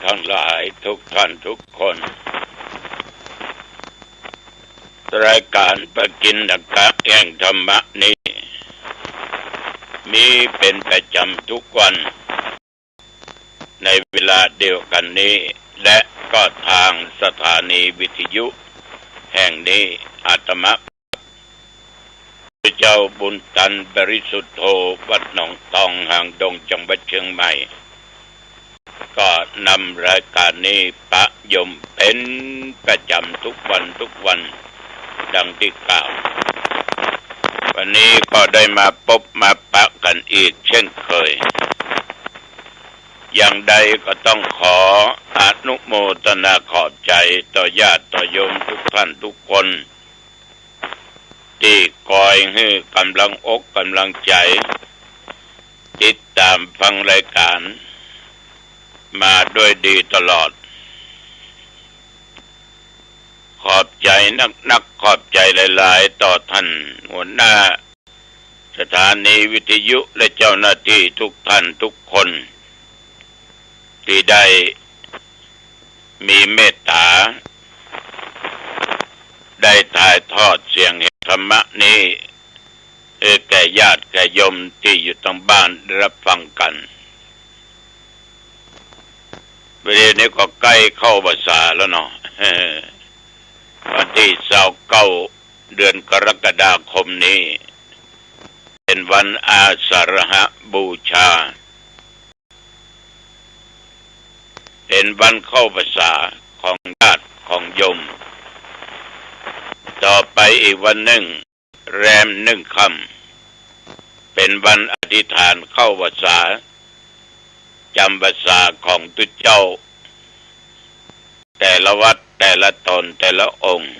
ทั้งหลายทุกท่านทุกคนรายการปกิณกะแห่งธรรมะนี้มีเป็นประจำทุกวันในเวลาเดียวกันนี้และก็ทางสถานีวิทยุแห่งนี้อาตมาเจ้าบุญตันบริสุทธโธวัดหนองตองหางดงจังหวัดเชียงใหม่ก็นำรายการนี้ประยมเป็นประจำทุกวันดังที่กล่าววันนี้ก็ได้มาพบมาปะกันอีกเช่นเคยอย่างใดก็ต้องขออนุโมทนาขอบใจต่อญาติต่อโยมทุกท่านทุกคนที่คอยให้กำลังอกกำลังใจติดตามฟังรายการมาด้วยดีตลอดขอบใจนักขอบใจหลายๆต่อท่านหัวหน้าสถานีวิทยุและเจ้าหน้าที่ทุกท่านทุกคนที่ได้มีเมตตาได้ถ่ายทอดเสียงธรรมะนี้แก่ญาติแก่โยมที่อยู่ทางบ้านรับฟังกันเวลานี้ก็ใกล้เข้าพรรษาแล้วเนาะวันที่29 เดือนกรกฎาคมนี้เป็นวันอาสาฬหบูชาเป็นวันเข้าพรรษาของญาติของโยมต่อไปอีกวันหนึ่งแรม1 ค่ำเป็นวันอธิษฐานเข้าพรรษาจำพรรษาของตุเจ้าแต่ละวัดแต่ละตนแต่ละองค์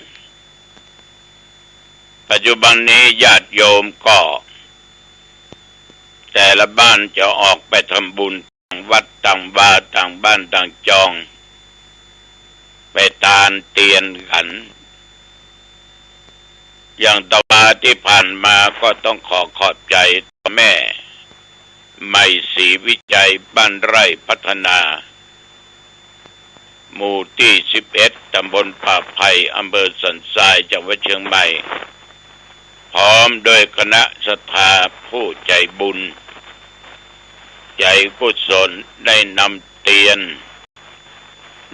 ปัจจุบันนี้ญาติโยมก็แต่ละบ้านจะออกไปทำบุญต่างวัดต่างวาต่างบ้านต่างจองไปตานเตียนกันอย่างต่อมาที่ผ่านมาก็ต้องขอบใจแม่ใหม่ศรีวิจัยบ้านไร่พัฒนาหมู่ที่11ตำบลป่าไผ่อำเภอสันทรายจังหวัดเชียงใหม่พร้อมโดยคณะศรัทธาผู้ใจบุญใจกุศลได้นำเตียน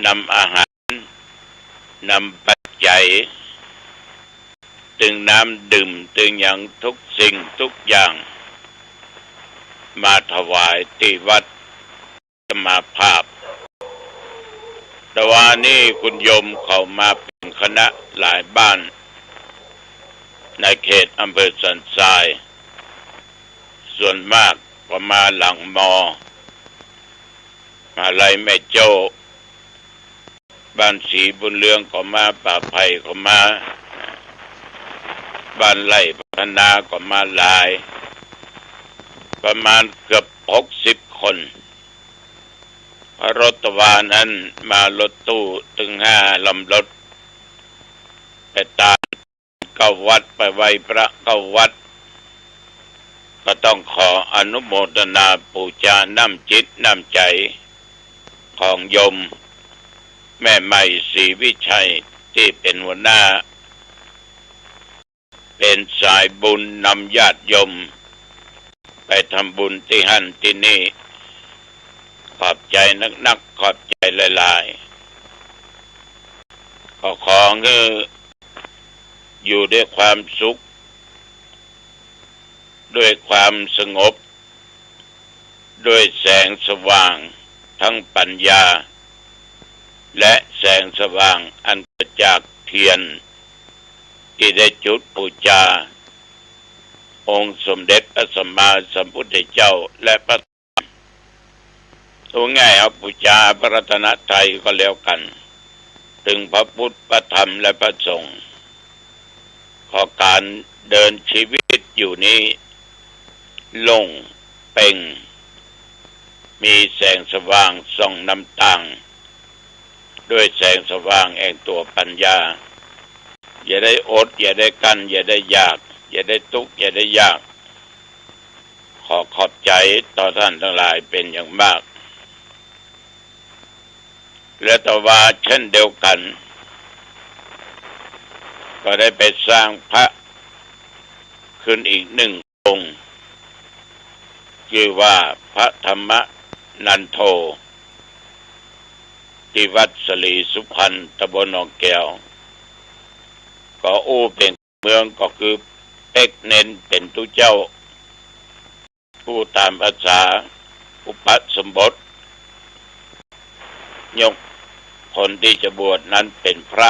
นำอาหารนำปัจจัยตึงน้ำดื่มตึงอย่างทุกสิ่งทุกอย่างมาถวายที่วัดสมาภาพแต่ว่านี่คุณโยมเข้ามาเป็นคณะหลายบ้านในเขตอำเภอสันทรายส่วนมากก็มาหลังมอมาไล่แม่โจ้บ้านศรีบุญเรืองก็มาป่าไผ่ก็มาบ้านไร่พัฒนาก็มาหลายประมาณเกือบ60 คนรถตวานั้นมารถตู้ถึง5 ลำรถไปตาม9 วัดไปไหว้พระ9 วัดก็ต้องขออนุโมทนาปูชาน้ำจิตน้ำใจของโยมแม่ใหม่ศรีวิชัยที่เป็นหัวหน้าเป็นสายบุญนำญาติโยมไปทำบุญที่หั่นที่นี่ขอบใจนักขอบใจหลายๆขอเงืออยู่ด้วยความสุขด้วยความสงบด้วยแสงสว่างทั้งปัญญาและแสงสว่างอันเกิดจากเทียนที่ได้จุดบูชาองค์สมเด็จพระสัมมาสัมพุทธเจ้าและพระตัวง่ายเอาบูชาพระรัตนตรัยก็แล้วกันถึงพระพุทธพระธรรมและพระสงฆ์ขอการเดินชีวิตอยู่นี้โล่งเป่งมีแสงสว่างส่องนำทางด้วยแสงสว่างแห่งตัวปัญญาอย่าได้อดอย่าได้กั้นอย่าได้ยากอย่าได้ทุกข์อย่าได้ยากขอบใจต่อท่านทั้งหลายเป็นอย่างมาก และตว่าเช่นเดียวกันก็ได้ไปสร้างพระขึ้นอีก1 องค์ชื่อว่าพระธรรมนันโทที่วัดสลีสุพรรณตำบลหนองแก้วก็เป็นเมืองก็คือเป็กเน้นเป็นตุเจ้าผู้ตามภาษาอุปสมบทยกคนที่จะบวชนั้นเป็นพระ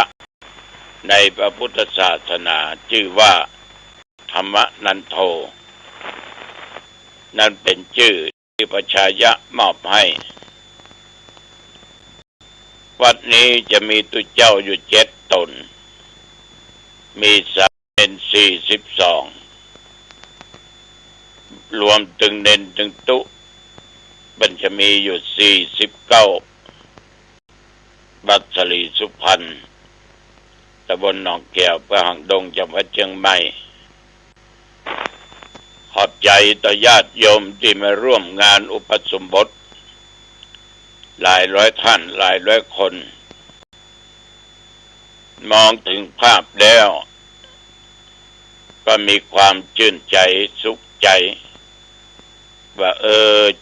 ในพระพุทธศาสนาชื่อว่าธรรมนันโทนั่นเป็นชื่อที่พระชายะมอบให้วัดนี้จะมีตุเจ้าอยู่7 ตนมีสามเณร42รวมถึงเณรถึงตุมันจะมีอยู่49วัดสลีสุพรรณตำบลหนองแก้วอำเภอหางดงจังหวัดเชียงใหม่ขอบใจต่อญาติโยมที่มาร่วมงานอุปสมบทหลายร้อยท่านหลายร้อยคนมองถึงภาพแล้วก็มีความชื่นใจสุขใจว่า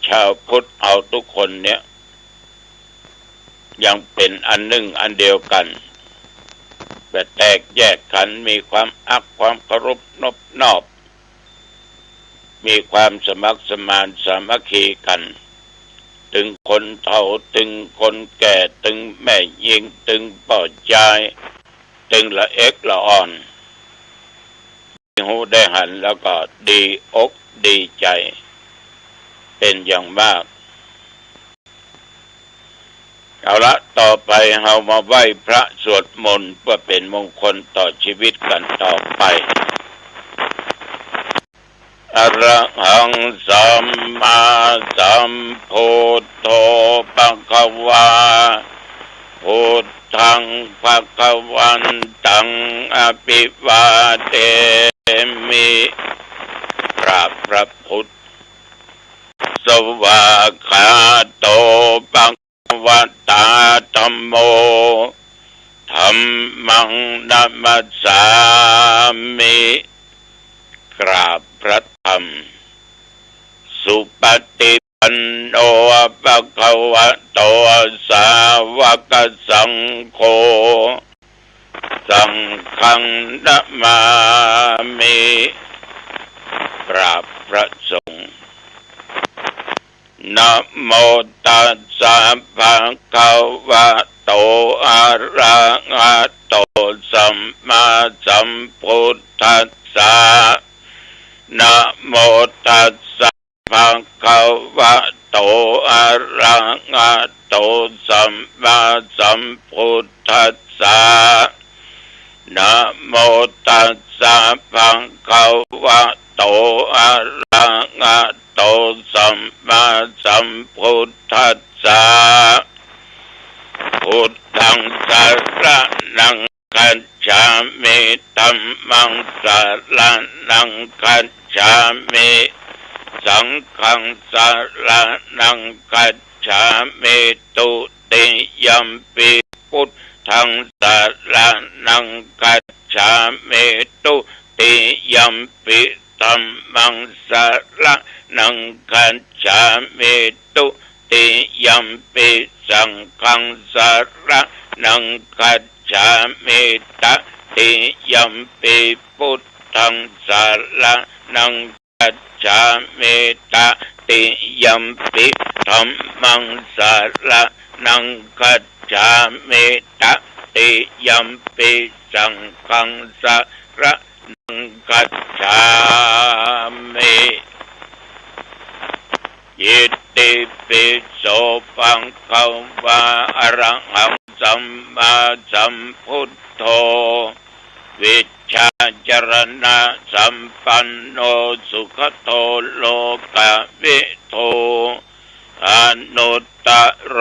ชาวพุทธเอาทุกคนเนี่ยยังเป็นอันหนึ่งอันเดียวกันแต่แตกแยกกันมีความความเคารพนอบมีความสมัครสมานสามัคคีกันถึงคนเฒ่าถึงคนแก่ถึงแม่หญิงถึงป่อใจถึงละเอกละอ่อนหูได้หันแล้วก็ดีอกดีใจเป็นอย่างมากเอาละต่อไปเรามาไหว้พระสวดมนต์เพื่อเป็นมงคลต่อชีวิตกันต่อไปอะระหังสัมมาสัมพุทโธภควาพุทธังภวันตังอภิวาเทมิพระพุทธสวากขาโตภควตาธัมโมธัมมังนัมสสามิกราบพระธรรมสุปฏิปันโนภควโตสาวกสังโฆสังฆังนะมามิกราบพระสงฆ์นะโมตัสสะภะคะวะโตอะระหะโตสัมมาสัมพุทธัสสะนะโมตัสสะภะคะวะโตอะระหะโตสัมมาสัมพุทธัสสะนะโมตัสสะภะคะวะโตอะระหะโตสัมมาสัมพุทธัสสะพุทธังสรณังคัจฉามิธัมมังสรณังคัจฉามิสังฆังสรณังคัจฉามิตุติยัมปิพุทธังสรณังคัจฉามิตุติยัมปิธัมมังสรณังคัจฉามิตุติยัมปิสังฆังสรณังคัจฉามิตติยัมปิพุทธังสรณังคัจฉามิตติยัมปิธัมมังสรณังคัจฉามิตติยัมปิสังฆังสรณังคัจฉามิยิตติปิโสภังคะวะอะระหังสัมมาสัมพุทโธวิชชาจรณะสัมปันโนสุขโตโลกวิโทอนุตตโร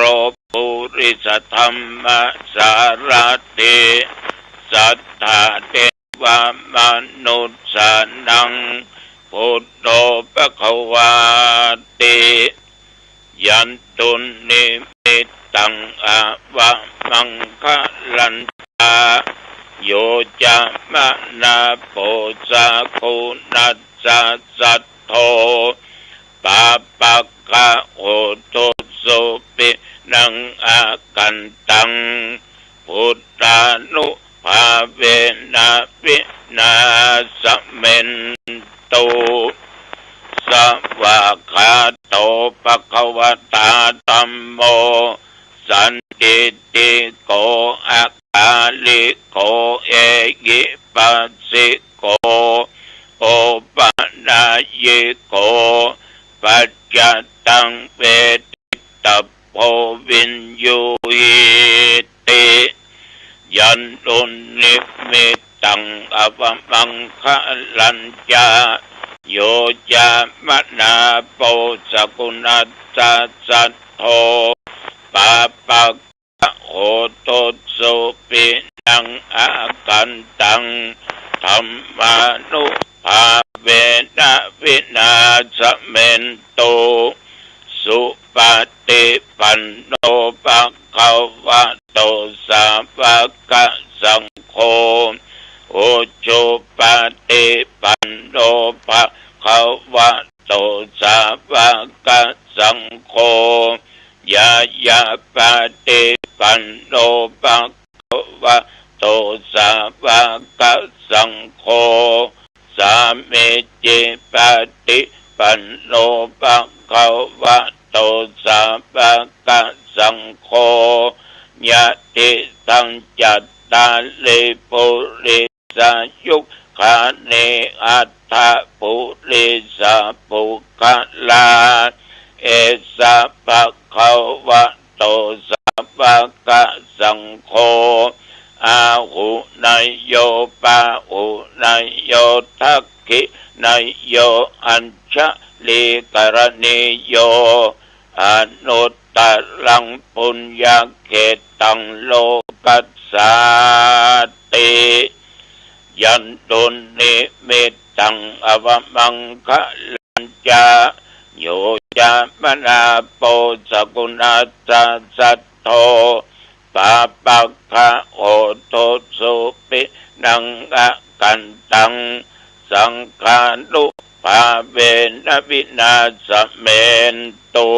ปุริสธรรมสารติสัทธาเทวมนุษย์สานังพุทโธภควาติยันตุนิมิต ตังอาวะมังคะลันตาโยจะมะนาโปสะกุนัสสะสัทโธปาปักขะโหตุสุปินังอากันตังพุทธานุภาเวนะวินาสเมนตุสวากขาโตภควตาธัมโมสันติติโกอะกาลิโกเอกิปัสสิโกโอปนายิโกปัจจตังเวทิตาโพวินยูหิติยันตุนิมิตังอวมังคะลัญจาโยจามนาโปสกุณัสสะสัทโธปาปักขะโหตุสุปินังอากันตังธัมมานุภาเวนะวินาสเมนตุสุปฏิปันโนภะคะวะโตสาวกสังโฆโอจุปฏิปันโนภะคะวะโตสาวกสังโฆยายาปฏิปันโนภะคะวะโตสาวกสังโฆสามิจิปฏิปันโนภะคะวะโตสาวกสังโฆยะติสังจัตตาลิปุริสายุขาเนอัตถะปุริสาปุคลาเอสะภะคะวะโตสาวกสังโฆอาหุนายโยปะหุนายโยทักขินายโยอัญชลิกรณิโยอนุตตรังปุญญเขตังโลกัสสาติยันตุนิมิตังอวมังคะลัญจาโยจามนาโปสกุณัสสะสัทโธปาปักขะโหตุสุปินังอากันตังสังฆานุภาเวนะวินาสเมนตุ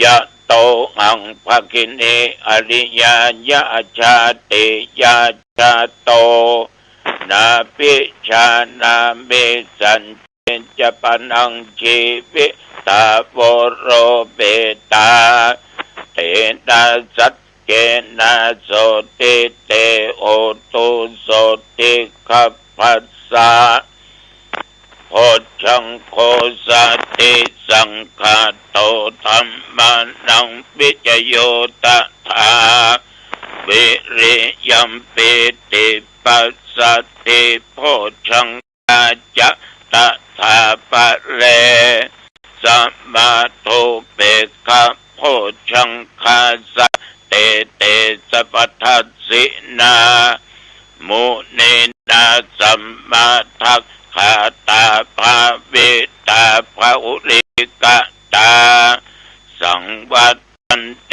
ยะโตหังภคินีอริยญาชาติยาชาโตนาปิชานามิสันเจจปนังชีวิตาโวโรเบตาเตนะสัจเจนะโสติเตโอตุโสติขัพพัสสะโพชังโคสัตติสังฆาโตธัมมานังวิจโยตถาวิริยัมปิติปัสสติโพชังกาจะตถาปะเลสัมมาโทเปกขะโพชังคาสะเตเตสัพทัสสินามุนีนาสัมมาทักขาตาภาเวตาภาอุริกตาสังวัตันเต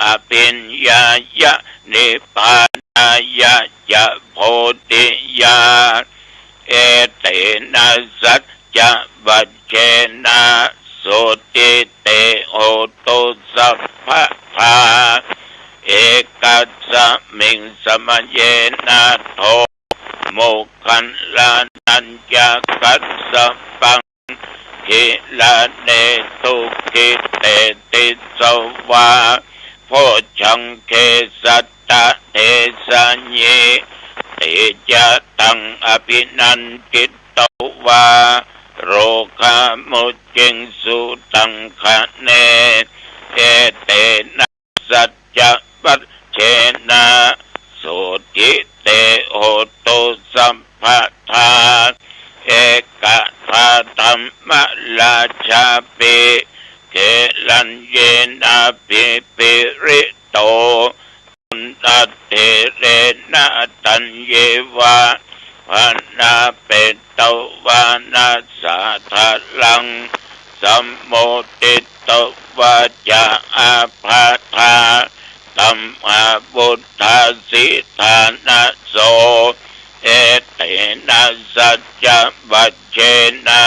อภิญญายะนิพพานายะจะโพธิญาเอเตนะสัจจะวัจเจนะโสติเตโอตุสัพพะภาเอกัสสมิงสมัยเยนะโทโมขันลานัญญากัสสะปังกิลาเนตุกิเตติสวาโพชังเคสัตตะเทสัญเยติจะตังอภินันติตวาโรคามุจิงสุตังคะเนเอเตนะสัจจะปัจเจนะโสติเตโหตุสัมภะทาเอกทาธัมมะราชาปิเกลัญเยนะปิปิริโตปุณณเทเรนะตัญเยวะพานาเปตวานาสาทะลังส สัมโมติตวาจาอาภาธาตัมมาบุทธาสิทานาโสเอเตนะสัจจะวัจเจนะ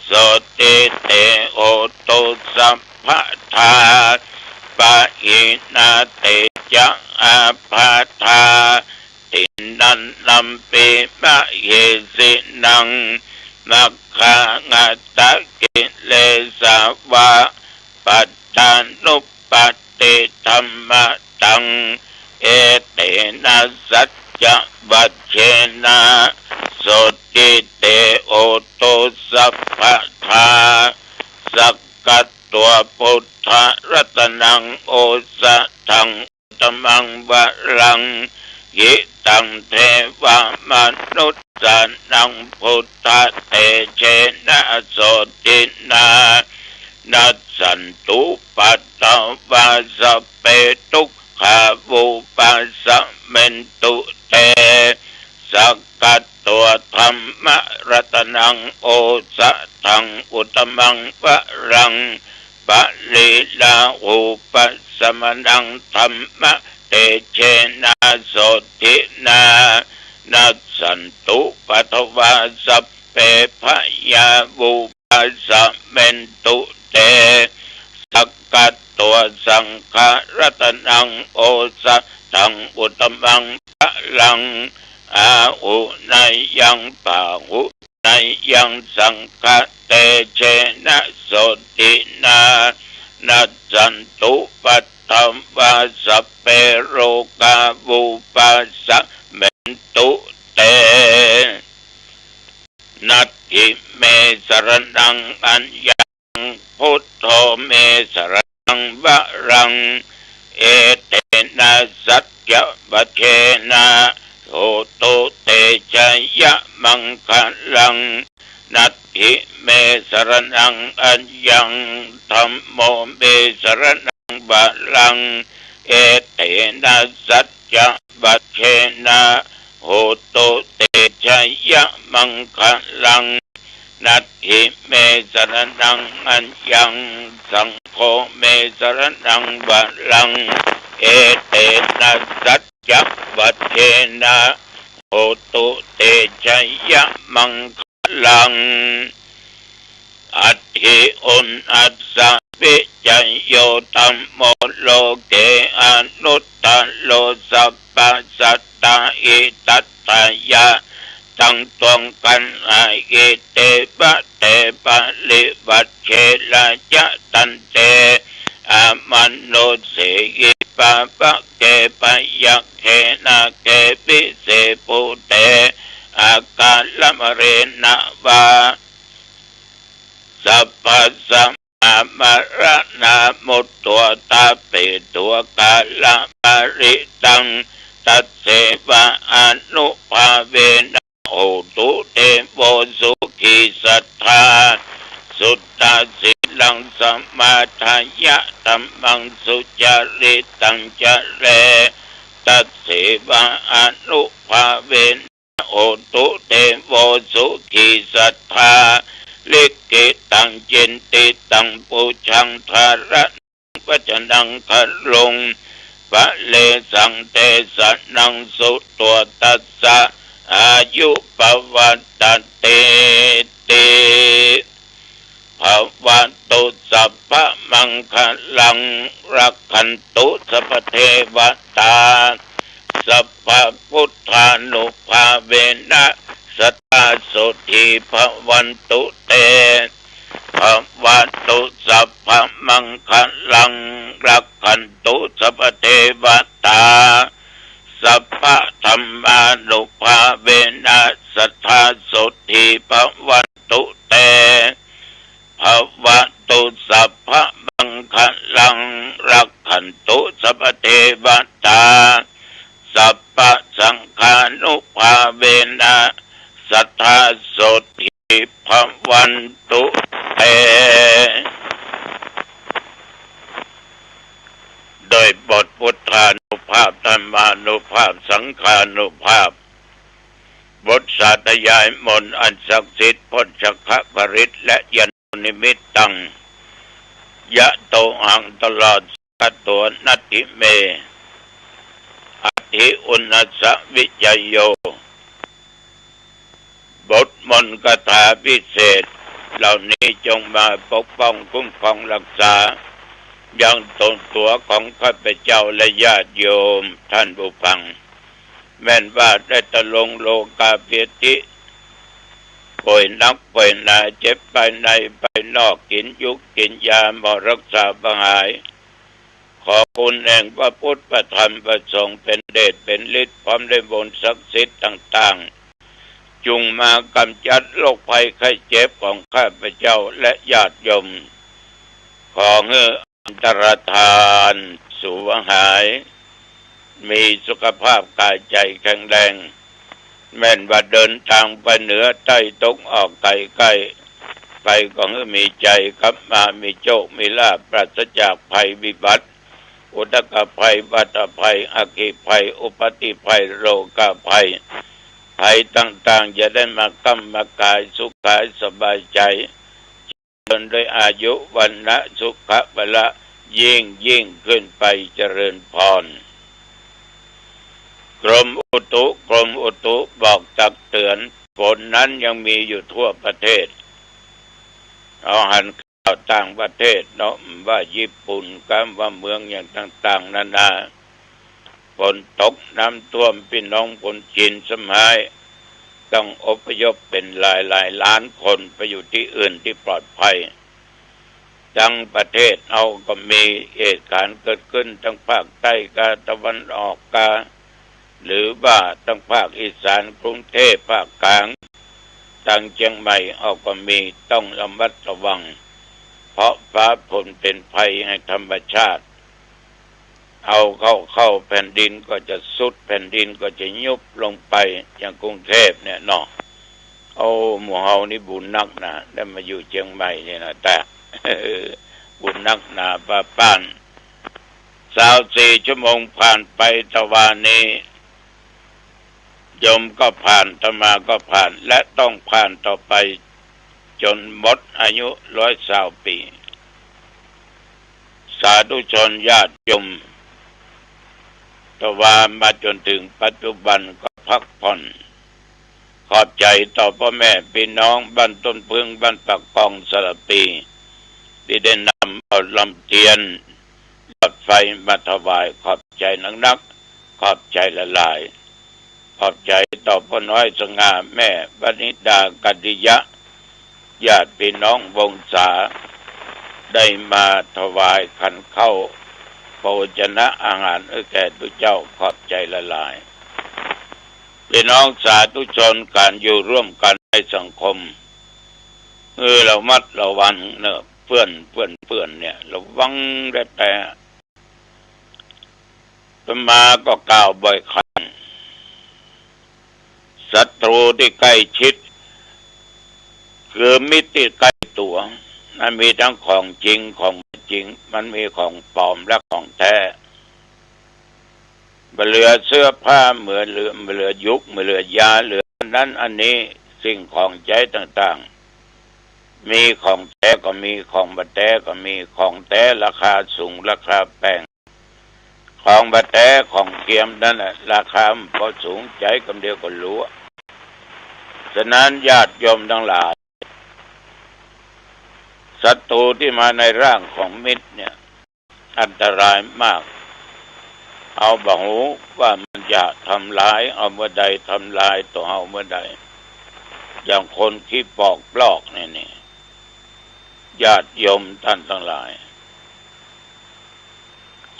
โสติเตโอตุสัพพะทาปะอินาเตจะอาภาธาตินันนัมปิมะเยสินังนักขางัตตะกิเลสาวะปัจจานุปัตติธรรมตังเอเตนะสัจจะวัจเจนะโสติเตโอตุสัพพะทาสักกัตตัวพุทธรัตนังโอสะทังตมังวะรังยิตังเทวมนุษย์สานังพุทธเตเจนะโสตินานัสสันตุปัตตวาสเปตุขาวุปัสสะเมนตุเตสักกัตตัวธรรมรัตนังโอสะทังอุตมังวะรังปะลิลาหูปัสสมนังธรรมเตเชนะโสตินานัสสันตุปัทวาสัพเพพยาวุปัสสะเมนตุเตสักกัตตัวสังฆรัตนังโอสะทังอุตมังวะรังอาหุนายังปาหุนายังสังฆเตเชนะโสตินานัสสันตุปัตตวาสัพเพโรกาวุปัสสะเมนตุเตนัตถิเมสรณังอัญญังพุทโธเมสรณังวะรังเอเตนะสัจจะวัจเจนะโหตุเตชัยยะมังคะลังนัตถิเมสรณังอัญญังธัมโมเมสรณังวะรังเอเตนะสัจจะวัจเจนะโหตุเตชัยยะมังคะลังนัตถิเมสรณังอัญญังสังโฆเมสรณังวะรังเอเตนะสัจจะวัจเจนะโหตุเตชัยยะมังคะลังอัตถิอุนอัสสะวิจัยโยธัมโมโลเกอนุตตโลสัพพสัตตาอิตัตถายะตั้งตวงกันอาเกเตปะเตปะลิวัชเชละจะตันเตอามันโนเสกิปะปะเกปะยักเขนะเกปิเสปุเตอากาลมเรนะวาสัพพะสัมมามาระนามุตตัวตาเปตัวกาลมาริตังตัสเสวะอนุภาเวนะโอตุเตโวสุขีสัทธาสุตตาสิลังสัมมาทายะธัมมังสุจาริตังจะเรตัสเสวะอนุภาเวนะโอตุเตโวสุขีสัทธาลิกิตังจินติตังปูชังทาระวัจนังคลงปะเลสังเตสนังสุตัวตัสสะอายุปวัตตเตติภวันตุสัพพะมังคลังรักขันตุสัพพเทวตาสัพพะพุทธานุภาเวนะสัทธาสุธีภวันตุเตภวันตุสัพพะมังคลังรักขันตุสัพพเทวตาสัพพะธรรมานุภาเวนะสัทธาสุธีภวันตุเตภวันตุสัพพะมังคลังรักขันตุสัพพเทวตาสัพพะสังฆานุภาเวนะสัทธาสุธีภวันตุเตโดยบทพุทธานุภาพธรรมานุภาพสังฆานุภาพบทสาธยายมนต์อันศักดิ์สิทธิ์พ้นชักขะปริตและยัน นิมิตตังยะโตหังตลอดกัตโตนัตถิเมอธิอุณัสสวิจโยบทมนต์คาถาพิเศษเหล่านี้จงมาปกป้องคุ้มครองรักษายังตนตัวของข้าพเจ้าและญาติโยมท่านผู้ฟังแม้นว่าได้ตะลงโลกาภิติป่วยนักป่วยหนาเจ็บภายในภายนอกกินยุกกินยาหมอรักษาบหายขอคุณแห่งพระพุทธพระธรรมพระสงฆ์เป็นเดชเป็นฤทธิ์พร้อมด้วยบุญศักดิ์สิทธิ์ต่างๆจุงมากำจัดโรคภัยไข้เจ็บของข้าพเจ้าและญาติโยมขอให้อันตรธานสูญหายมีสุขภาพกายใจแข็งแรงแม้นว่าเดินทางไปเหนือใต้ตกออกไกลใกล้ไปก็ให้มีใจกลับมามีโชคมีลาภปราศจากภัยวิบัติอุทกภัยบัตภัยอคีภัยอุปติภัยโรคภัยภัยต่างๆจะได้มากำมากายสุขกายสบายใจจนด้วยอายุวันนะสุขะบละยิ่งขึ้นไปเจริญพรกรมอุตุบอกตักเตือนฝนนั้นยังมีอยู่ทั่วประเทศเอาหันข่าวต่างประเทศเนาะว่าญี่ปุ่นกับว่าเมืองอย่างต่างๆนานาฝนตกน้ำท่วมพี่น้องคนจีนสมัยต้องอพยพเป็นหลายล้านคนไปอยู่ที่อื่นที่ปลอดภัยทั้งประเทศเอาก็มีเหตุการณ์เกิดขึ้นทั้งภาคใต้กาตะวันออกกาหรือว่าทั้งภาคอีสานกรุงเทพภาคกลางทางเชียงใหม่เอาก็มีต้องระมัดระวังเพราะฟ้าฝนเป็นภัยให้ธรรมชาติเอาเข้าแผ่นดินก็จะสุดแผ่นดินก็จะยุบลงไปอย่างกรุงเทพเนี่ยเนาะเอาหมู่เฮานี่บุญนักนะได้มาอยู่เชียงใหม่เนี่ยนะแต่ บุญนักหนาป้าน24 ชั่วโมงผ่านไปตะวันนี้โยมก็ผ่านธรรมาก็ผ่านและต้องผ่านต่อไปจนหมดอายุ120 ปีสาธุชนญาติโยมตะวันมาจนถึงปัจจุบันก็พักผ่อนขอบใจต่อพ่อแม่พี่น้องบ้านต้นพึ่งบ้านปักกองสระปีที่ได้นำเอาลำเทียนหลอดไฟมาถวายขอบใจนักขอบใจละลายขอบใจต่อพ่อน้อยสง่าแม่บนิดากัดิยะญาติพี่น้องวงศาได้มาถวายขันเข้าโภชนะอาหารแก่ทุกเจ้าขอบใจละลายพี่น้องสาธุชนการอยู่ร่วมกันในสังคมเรามัดระวังเนอะเพื่อนเนี่ยระวังแต่มาก็กล่าวบ่อยครั้งศัตรูที่ใกล้ชิดคือมิตรที่ใกล้ตัวมันมีทั้งของจริงของไม่จริงมันมีของปลอมและของแท้เหลือเสื้อผ้าเหมือนเหลือยุกเหลือยาเหลือนั้นอันนี้สิ่งของใจต่างๆมีของแท้ก็มีของบัดแท้ก็มีของแท้ราคาสูงราคาแพงของบัดแท้ของเทียมนั่นแหละราคาพอสูงใจกำเดียวก็รู้ฉะนั้นญาติโยมทั้งหลายศัตรูที่มาในร่างของมิตรเนี่ยอันตรายมากเอาบ่หูว่ามันจะทำร้ายเอาเมื่อใดทำลายตัวเอาเมื่อใดอย่างคนที่ปอกลอกนี่ญาติโยมท่านทั้งหลาย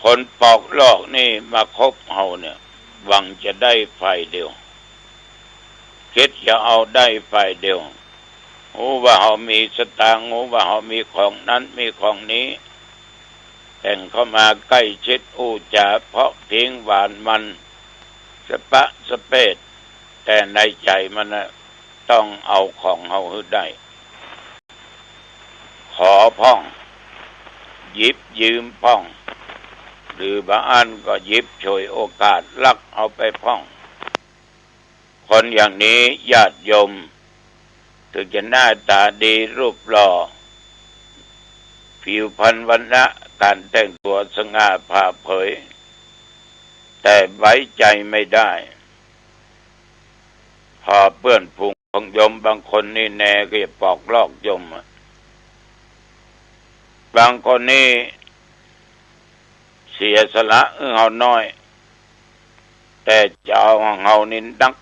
คนปอกลอกนี่มาคบเอาเนี่ยหวังจะได้ฝ่ายเดียวคิดจะเอาได้ฝ่ายเดียวหูว่าเขามีสตางค์หูว่าเขามีของนั้นมีของนี้แต่งเข้ามาใกล้ชิดอู้จาเพราะพิงหวานมันสะปะสะเปดแต่ในใจมันต้องเอาของเขาให้ได้ขอพ่องหยิบยืมพ่องหรือบางอันก็หยิบฉวยโอกาสลักเอาไปพ่องคนอย่างนี้ญาติโยมถึงจะหน้าตาดีรูปหล่อ ผิวพรรณวรรณะการแต่งตัวสง่าผ่าเผยแต่ไว้ใจไม่ได้พอเปื้อนพุงของโยมบางคนนี่แน่ก็จะปอกลอกโยมบางคนนี่เสียสละเฮาน้อยแต่จะเอาของเฮานี่นัก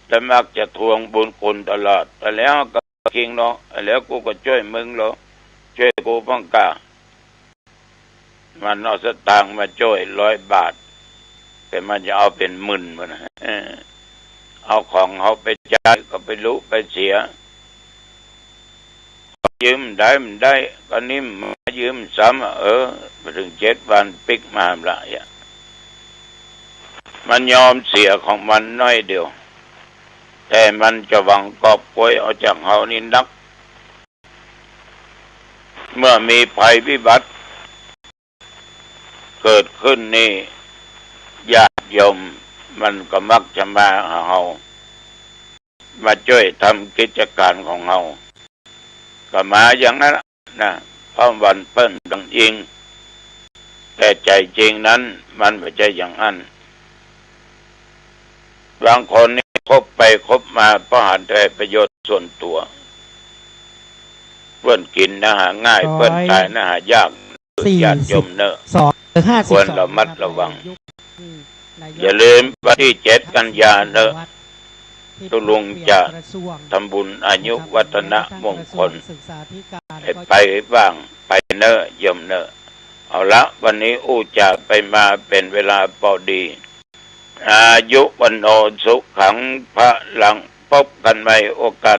และมักจะทวงบุญคุณตลอดไปแล้วก็คิงเนาะแล้วกูก็ช่วยมึงเนาะช่วยกูบ้างกะมันเอาสตางค์มาช่วย100 บาทแต่มันจะเอาเป็นหมื่นวะนะเอาของเขาไปจ่ายก็ไปรู้ไปเสียยืมได้มันได้ก็นิ่มมายืมซ้ำมาถึง7 วันปิกมาละมันยอมเสียของมันน้อยเดียวแต่มันจะหวังกอบโกยเอาจากเขานี่นักเมื่อมีภัยพิบัติเกิดขึ้นนี่ญาติโยมมันก็มักจะมาหาเรามาช่วยทำกิจการของเราก็มาอย่างนั้นนะพร้อมวันเปิ้นดังยิงแต่ใจจริงนั้นมันไม่ใช่อย่างนั้นบางคนนี่คบไปคบมาเพราะหาแต่ประโยชน์ส่วนตัวเพื่อนกินนะหาง่ายเพื่อนตายนะหายากญาติโยมเนอะควรระมัดระวังอย่าลืมวันที่7 กันยาเนอะตุลุงจะทำบุญอายุวัฒนมงคลให้ไปบ้างไปเนอะโยมเนอะเอาละวันนี้จะไปมาเป็นเวลาพอดีอายุวันโนสุขังพระหลังพบกันใหม่โอกาส